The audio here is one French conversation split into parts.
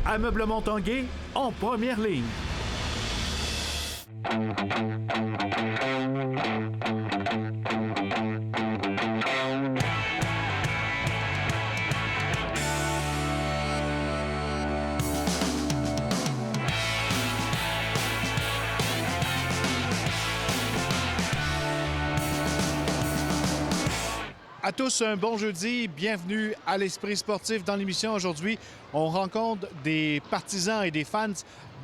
Ameublement Tanguay en première ligne. À tous, un bon jeudi. Bienvenue à l'Esprit sportif. Dans l'émission aujourd'hui, on rencontre des partisans et des fans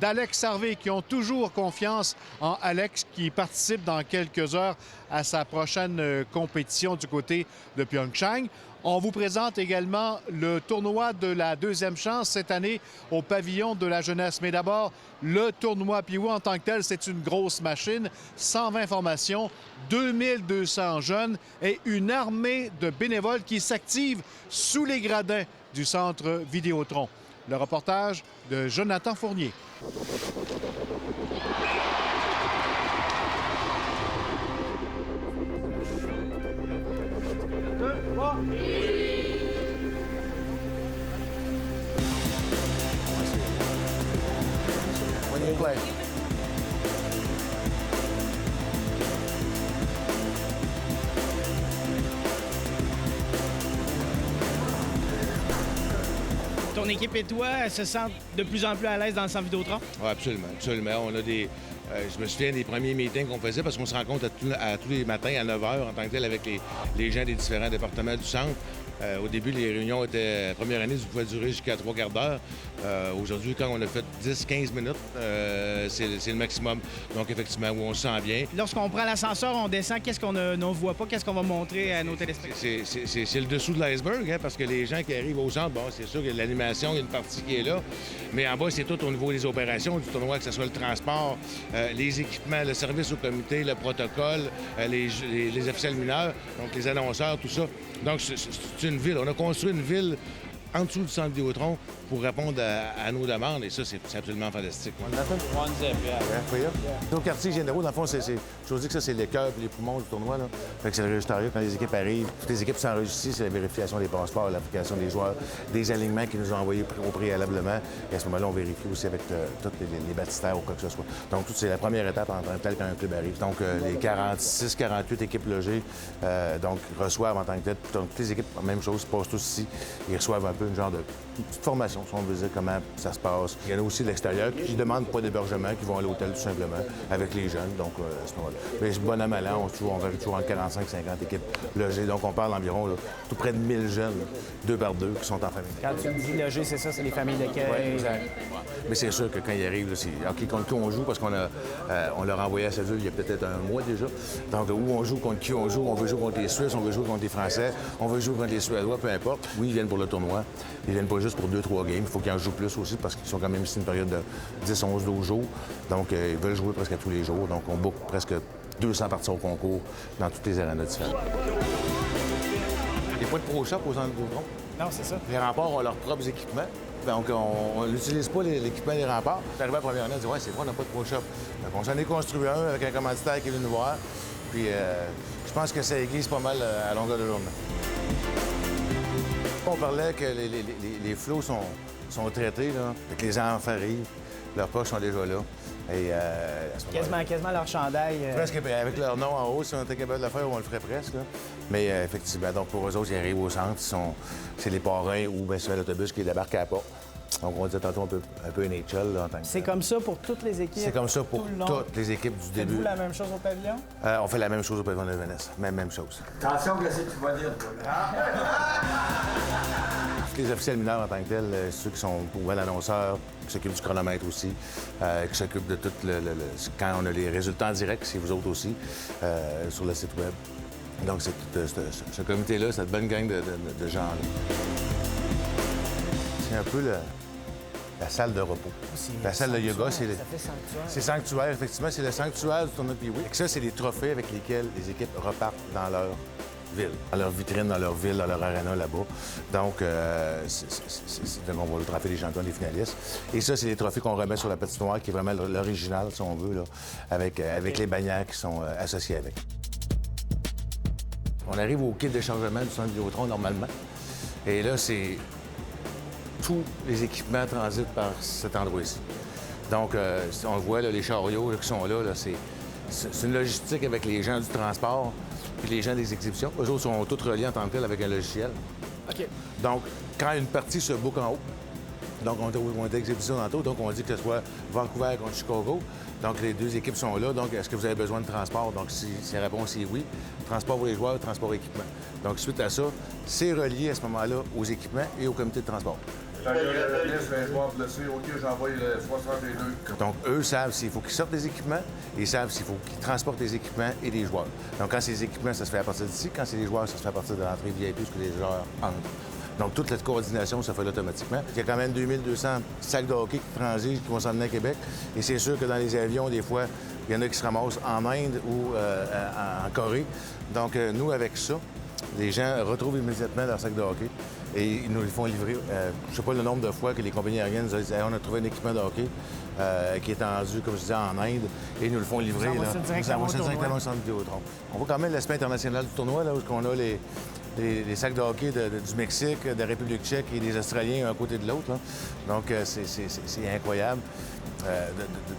d'Alex Harvey qui ont toujours confiance en Alex, qui participe dans quelques heures à sa prochaine compétition du côté de Pyeongchang. On vous présente également le tournoi de la deuxième chance cette année au pavillon de la jeunesse. Mais d'abord, le tournoi Piwo en tant que tel, c'est une grosse machine. 120 formations, 2200 jeunes et une armée de bénévoles qui s'activent sous les gradins du centre Vidéotron. Le reportage de Jonathan Fournier. When you play. Ton équipe et toi se sentent de plus en plus à l'aise dans le centre Vidéotron? Oui, absolument, absolument. On a des... je me souviens des premiers meetings qu'on faisait parce qu'on se rencontre à tous les matins à 9 h en tant que tel avec les gens des différents départements du centre. Au début, les réunions étaient, la première année, ça pouvait durer jusqu'à 3/4 d'heure. Aujourd'hui, quand on a fait 10-15 minutes, c'est le maximum. Donc, effectivement, où on se sent bien. Lorsqu'on prend l'ascenseur, on descend, qu'est-ce qu'on ne voit pas? Qu'est-ce qu'on va montrer à nos téléspectateurs? C'est le dessous de l'iceberg, hein, parce que les gens qui arrivent au centre, bon, c'est sûr qu'il y a l'animation, il y a une partie qui est là. Mais en bas, c'est tout au niveau des opérations du tournoi, que ce soit le transport, les équipements, le service au comité, le protocole, les officiels mineurs, donc les annonceurs, tout ça. Donc, c'est une ville. On a construit une ville en dessous du centre Vidéotron pour répondre à nos demandes. Et ça, c'est absolument fantastique. One zip, yeah. Nos quartiers généraux, dans le fond, je vous dis que ça, c'est le cœur et les poumons du tournoi. Là. Fait que c'est le résultat. Quand les équipes arrivent, toutes les équipes s'enregistrent ici, c'est la vérification des passeports, l'application des joueurs, des alignements qu'ils nous ont envoyés au préalablement. Et à ce moment-là, on vérifie aussi avec tous les baptistères ou quoi que ce soit. Donc, c'est la première étape en tant que telle quand un club arrive. Donc, les 46-48 équipes logées donc, reçoivent en tant que tel. Donc, toutes les équipes, même chose, passent tous ici. Ils reçoivent un peu une genre de petite formation, si on veut dire comment ça se passe. Il y en a aussi de l'extérieur qui ne demandent pas d'hébergement, qui vont à l'hôtel tout simplement avec les jeunes. Donc, à ce moment-là. Mais bon an, mal an, on va toujours entre 45-50 équipes logées. Donc, on parle environ tout près de 1000 jeunes, 2 par 2, qui sont en famille. Quand tu me dis logé, c'est ça, c'est les familles d'accueil. Oui, exact. Mais c'est sûr que quand ils arrivent, c'est OK, contre qui on joue, parce qu'on on leur a envoyé à Cédule il y a peut-être un mois déjà. Donc, où on joue, contre qui on joue, on veut jouer contre les Suisses, on veut jouer contre les Français, on veut jouer contre les Suédois, peu importe. Oui, ils viennent pour le tournoi. Ils viennent pas juste pour 2-3 games. Il faut qu'ils en jouent plus aussi parce qu'ils sont quand même ici une période de 10, 11, 12 jours. Donc, ils veulent jouer presque tous les jours. Donc, on book presque 200 parties au concours dans toutes les arénas différentes. Il n'y a pas de pro-shop aux centres Vidéotron. Non, c'est ça. Les remparts ont leurs propres équipements. Donc, on n'utilise pas l'équipement des remparts. Arrivé à la première année, on dit « Ouais, c'est vrai, on n'a pas de pro-shop. » Donc, on s'en est construit un avec un commanditaire qui est venu nous voir. Puis, je pense que ça aiguise pas mal à longueur de journée. On parlait que les flots sont traités, là. Fait que les enfants arrivent, leurs poches sont déjà là. Et, Quasiment leur chandail. Presque avec leur nom en haut, si on était capable de le faire, on le ferait presque. Là. Mais effectivement, donc pour eux autres, ils arrivent au centre, c'est les parrains ou bien c'est l'autobus qui débarque à la porte. Donc on disait tantôt un peu NHL là, en tant que C'est comme ça pour toutes les équipes? C'est comme ça pour toutes les équipes du début. Faites-vous la même chose au pavillon? On fait la même chose au pavillon de Venise. Même chose. Attention, qu'est-ce que tu vas dire, toi? Les officiels mineurs en tant que tels, ceux qui sont pour l'annonceur, qui s'occupent du chronomètre aussi, qui s'occupent de tout quand on a les résultats en direct, c'est vous autres aussi, sur le site web. Donc, c'est tout ce comité-là, cette bonne gang de gens-là. C'est un peu la salle de repos. La salle de yoga, c'est sanctuaire. C'est sanctuaire, effectivement. C'est le sanctuaire du tournoi Piwo. Ça, c'est les trophées avec lesquels les équipes repartent dans leur ville, dans leur vitrine, dans leur ville, dans leur aréna là-bas. Donc, on voit le trophée des champions, des finalistes. Et ça, c'est les trophées qu'on remet sur la patinoire, qui est vraiment l'original, si on veut, là, avec les bannières qui sont associées avec. On arrive au kit d'échangement du centre Vidéotron, normalement. Et là, c'est tous les équipements transitent par cet endroit-ci. Donc, on le voit, là, les chariots là, qui sont là, c'est une logistique avec les gens du transport puis les gens des exhibitions. Eux autres sont tous reliés en tant que tel avec un logiciel. OK. Donc, quand une partie se book en haut, donc on est exhibition tantôt, donc on dit que ce soit Vancouver contre Chicago. Donc, les deux équipes sont là. Donc, est-ce que vous avez besoin de transport? Donc, si la réponse est oui, transport pour les joueurs, transport équipement. Donc, suite à ça, c'est relié à ce moment-là aux équipements et au comité de transport. Quand il y a la liste d'un joueur blessé, OK, j'envoie le 62. Donc, eux savent s'il faut qu'ils sortent des équipements et ils savent s'il faut qu'ils transportent des équipements et des joueurs. Donc, quand c'est des équipements, ça se fait à partir d'ici. Quand c'est des joueurs, ça se fait à partir de l'entrée VIP, puisque les joueurs entrent. Donc, toute cette coordination se fait automatiquement. Il y a quand même 2200 sacs de hockey qui transigent, qui vont s'en venir à Québec. Et c'est sûr que dans les avions, des fois, il y en a qui se ramassent en Inde ou en Corée. Donc, nous, avec ça, les gens retrouvent immédiatement leur sac de hockey et ils nous les font livrer. Je ne sais pas le nombre de fois que les compagnies aériennes nous disent hey, on a trouvé un équipement de hockey qui est tendu, comme je disais, en Inde, et ils nous le font livrer. Ils envoient ça directement au centre Vidéotron. On voit quand même l'aspect international du tournoi, là, où on a les sacs de hockey du Mexique, de la République tchèque et des Australiens un à côté de l'autre. Là. Donc, c'est incroyable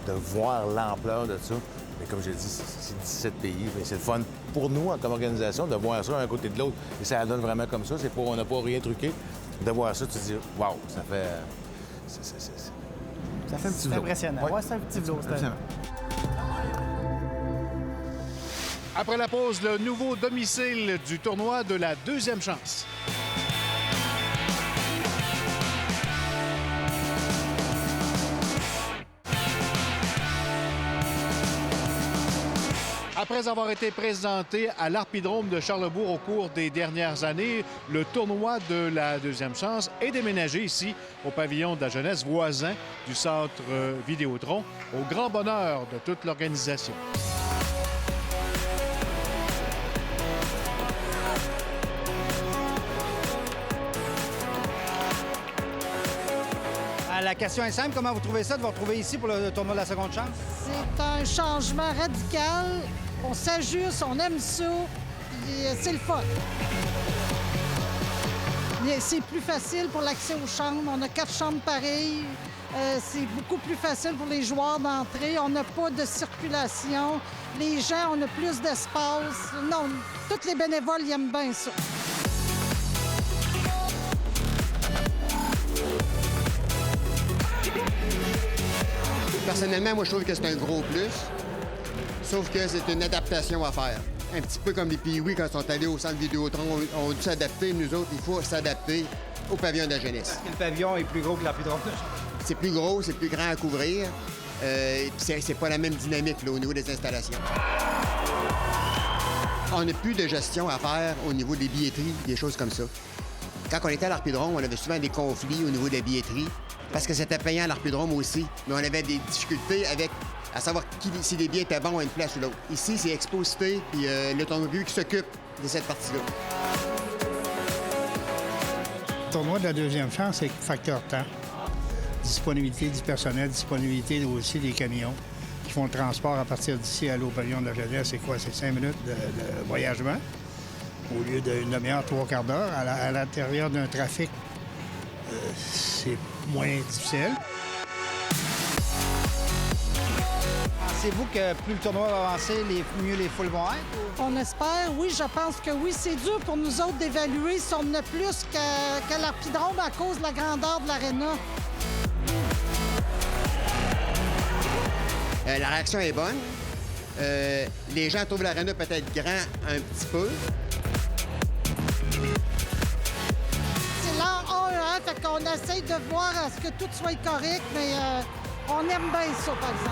de voir l'ampleur de ça. Mais comme j'ai dit, c'est 17 pays. C'est le fun pour nous, comme organisation, de voir ça un à côté de l'autre. Et ça donne vraiment comme ça. On n'a pas rien truqué. De voir ça, tu te dis, waouh, ça fait... Ça fait un petit peu impressionnant. Ouais, c'est un petit vélo. Après la pause, le nouveau domicile du tournoi de la deuxième chance. Après avoir été présenté à l'Arpidrome de Charlesbourg au cours des dernières années, le tournoi de la deuxième chance est déménagé ici au pavillon de la jeunesse voisin du centre Vidéotron, au grand bonheur de toute l'organisation. La question est simple. Comment vous trouvez ça de vous retrouver ici pour le tournoi de la seconde chance? C'est un changement radical. On s'ajuste, on aime ça, puis c'est le fun. C'est plus facile pour l'accès aux chambres. On a 4 chambres pareilles. C'est beaucoup plus facile pour les joueurs d'entrer. On n'a pas de circulation. Les gens, on a plus d'espace. Non, tous les bénévoles, ils aiment bien ça. Personnellement, moi, je trouve que c'est un gros plus, sauf que c'est une adaptation à faire. Un petit peu comme les Pee-Wee, quand ils sont allés au centre Vidéotron, on a dû s'adapter. Nous autres, il faut s'adapter au pavillon de la jeunesse. Le pavillon est plus gros que l'Arpidrome. C'est plus gros, c'est plus grand à couvrir. C'est pas la même dynamique là, au niveau des installations. On n'a plus de gestion à faire au niveau des billetteries, des choses comme ça. Quand on était à l'Arpidrome, on avait souvent des conflits au niveau de la billetterie, parce que c'était payant à l'Arpidrome aussi, mais on avait des difficultés à savoir si les billets étaient bons à une place ou l'autre. Ici, c'est Exposité puis l'automobile qui s'occupe de cette partie-là. Le tournoi de la deuxième chance, c'est facteur temps. Disponibilité du personnel, disponibilité aussi des camions qui font le transport à partir d'ici à l'eau pavillon de la jeunesse. C'est quoi? C'est 5 minutes de voyagement au lieu d'une demi-heure, 3/4 d'heure. À l'intérieur d'un trafic, c'est moins difficile. Pensez-vous que plus le tournoi va avancer, mieux les foules vont être? On espère, oui, je pense que oui. C'est dur pour nous autres d'évaluer si on en a plus que l'Arpidrome à cause de la grandeur de l'aréna. La réaction est bonne. Les gens trouvent l'aréna peut-être grand un petit peu. C'est l'an 1, fait qu'on essaye de voir à ce que tout soit correct, mais on aime bien ça, par exemple.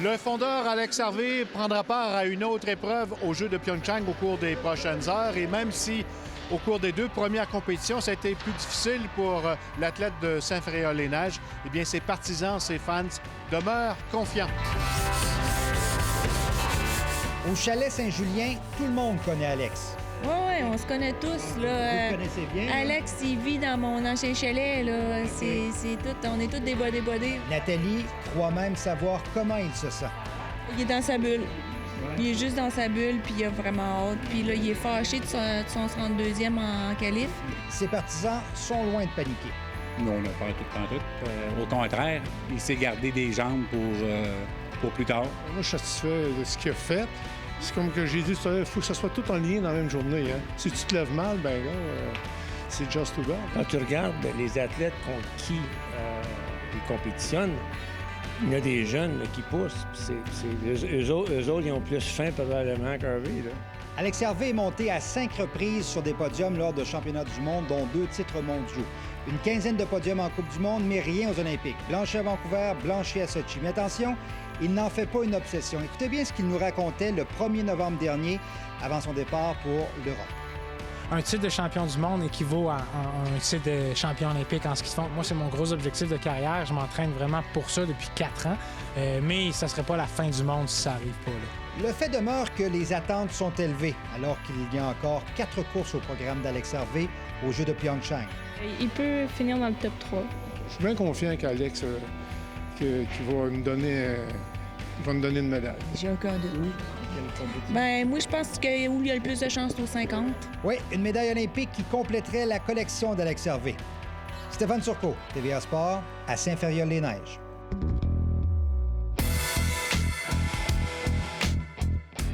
Le fondeur Alex Harvey prendra part à une autre épreuve aux Jeux de Pyeongchang au cours des prochaines heures. Et même si, au cours des 2 premières compétitions, ça a été plus difficile pour l'athlète de Saint-Fréol-les-Neiges, eh bien, ses partisans, ses fans demeurent confiants. Au chalet Saint-Julien, tout le monde connaît Alex. Oui, on se connaît tous. Là. Vous le connaissez bien? Alex, il vit dans mon ancien chalet. Là. C'est tout, on est tous des bodés. Nathalie croit même savoir comment il se sent. Il est dans sa bulle. Il est juste dans sa bulle, puis il a vraiment hâte. Puis là, il est fâché de son 32e en qualif. Ses partisans sont loin de paniquer. Nous, on n'a pas tout. Au contraire, il s'est gardé des jambes pour plus tard. Moi, je suis satisfait de ce qu'il a fait. C'est comme que j'ai dit, il faut que ça soit tout en lien dans la même journée. Hein. Si tu te lèves mal, ben là, c'est just to go. Quand tu regardes les athlètes contre qui ils compétitionnent, il y a des jeunes là, qui poussent. Eux autres, ils ont plus faim probablement qu'Harvey. Alex Harvey est monté à 5 reprises sur des podiums lors de championnats du monde, dont 2 titres mondiaux. Une quinzaine de podiums en Coupe du monde, mais rien aux Olympiques. Blanchi à Vancouver, blanchi à Sochi. Mais attention, il n'en fait pas une obsession. Écoutez bien ce qu'il nous racontait le 1er novembre dernier, avant son départ pour l'Europe. Un titre de champion du monde équivaut à un titre de champion olympique en ski de fond. Moi, c'est mon gros objectif de carrière. Je m'entraîne vraiment pour ça depuis 4 ans. Mais ça ne serait pas la fin du monde si ça n'arrive pas là. Le fait demeure que les attentes sont élevées, alors qu'il y a encore 4 courses au programme d'Alex Harvey aux Jeux de Pyeongchang. Il peut finir dans le top 3. Je suis bien confiant qu'Alex qu'il va nous donner une médaille. J'ai aucun doute. Ben, moi, je pense que où il y a le plus de chances, c'est au 50. Oui, une médaille olympique qui compléterait la collection d'Alex Harvey. Stéphane Turcot, TVA Sport, à Saint-Ferréol-les-Neiges.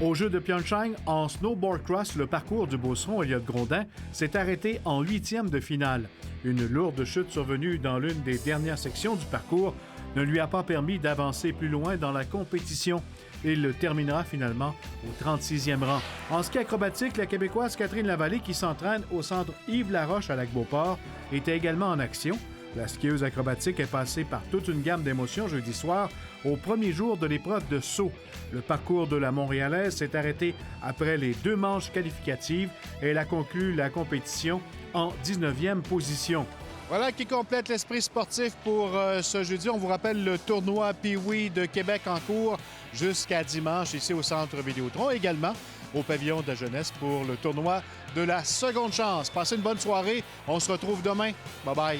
Aux Jeux de Pyeongchang, en snowboard cross, le parcours du Beauceron Elliott Grondin s'est arrêté en 8e de finale. Une lourde chute survenue dans l'une des dernières sections du parcours ne lui a pas permis d'avancer plus loin dans la compétition. Il terminera finalement au 36e rang. En ski acrobatique, la Québécoise Catherine Lavallée, qui s'entraîne au centre Yves Laroche à Lac-Beauport, était également en action. La skieuse acrobatique est passée par toute une gamme d'émotions jeudi soir au premier jour de l'épreuve de saut. Le parcours de la Montréalaise s'est arrêté après les 2 manches qualificatives et elle a conclu la compétition en 19e position. Voilà qui complète l'esprit sportif pour ce jeudi. On vous rappelle le tournoi Pee-Wee de Québec en cours jusqu'à dimanche ici au Centre Vidéotron, également au Pavillon de la Jeunesse pour le tournoi de la seconde chance. Passez une bonne soirée. On se retrouve demain. Bye-bye.